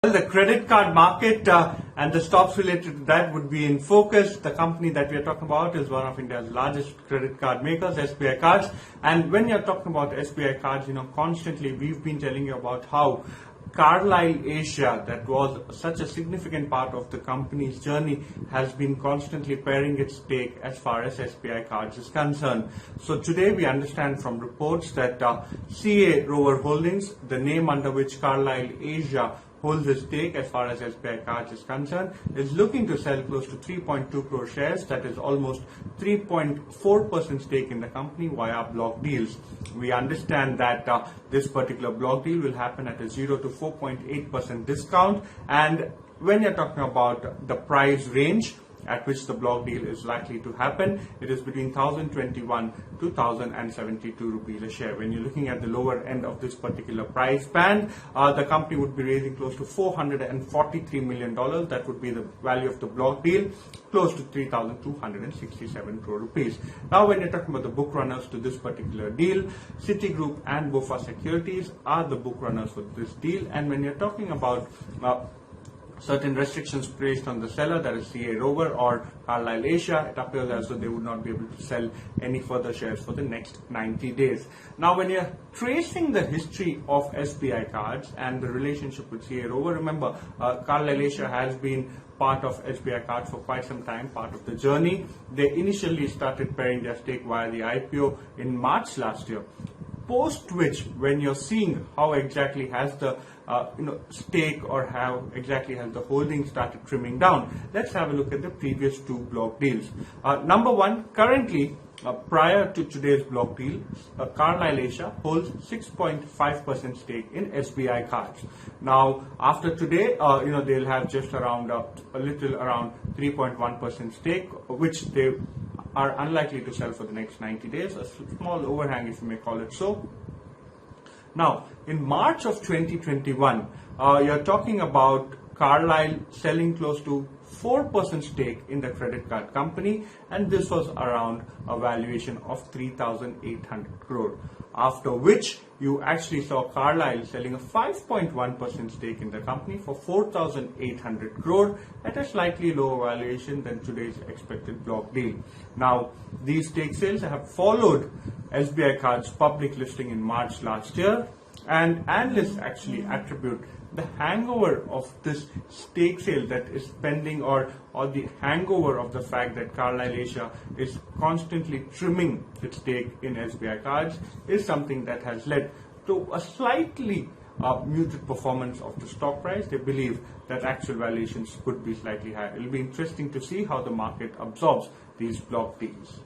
Well, the credit card market and the stocks related to that would be in focus. The company that we are talking about is one of India's largest credit card makers, SBI Cards. And when you're talking about SBI Cards, constantly we've been telling you about how Carlyle Asia, that was such a significant part of the company's journey, has been constantly paring its stake as far as SBI Cards is concerned. So today we understand from reports that Rover Holdings, the name under which Carlyle Asia holds a stake as far as SBI Cards is concerned, is looking to sell close to 3.2 crore shares, that is almost 3.4% stake in the company via block deals. We understand that this particular block deal will happen at a 0 to 4.8% discount, and when you're talking about the price range at which the block deal is likely to happen, it is between 1,021 to 1,072 rupees a share. When you're looking at the lower end of this particular price band, the company would be raising close to $443 million. That would be the value of the block deal, close to 3,267 crore rupees. Now, when you're talking about the book runners to this particular deal, Citigroup and BoFA Securities are the book runners for this deal. And when you're talking about certain restrictions placed on the seller, that is Rover or Carlyle Asia, it appears as though they would not be able to sell any further shares for the next 90 days. Now, when you're tracing the history of SBI Cards and the relationship with Rover, remember, Carlyle Asia has been part of SBI Cards for quite some time, part of the journey. They initially started paring their stake via the IPO in March last year. Post which, when you're seeing how exactly has the stake or how exactly has the holding started trimming down, let's have a look at the previous two block deals. Number one, currently, prior to today's block deal, Carlyle Asia holds 6.5% stake in SBI Cards. Now, after today, they'll have just around a little around 3.1% stake, which they are unlikely to sell for the next 90 days, a small overhang if you may call it so. Now, in March of 2021, you're talking about Carlyle selling close to 4% stake in the credit card company, and this was around a valuation of 3,800 crore. After which, you actually saw Carlyle selling a 5.1% stake in the company for 4,800 crore at a slightly lower valuation than today's expected block deal. Now, these stake sales have followed SBI Card's public listing in March last year, and analysts actually attribute the hangover of this stake sale that is pending, or the hangover of the fact that Carlyle Asia is constantly trimming its stake in SBI Cards, is something that has led to a slightly muted performance of the stock price. They believe that actual valuations could be slightly higher. It will be interesting to see how the market absorbs these block deals.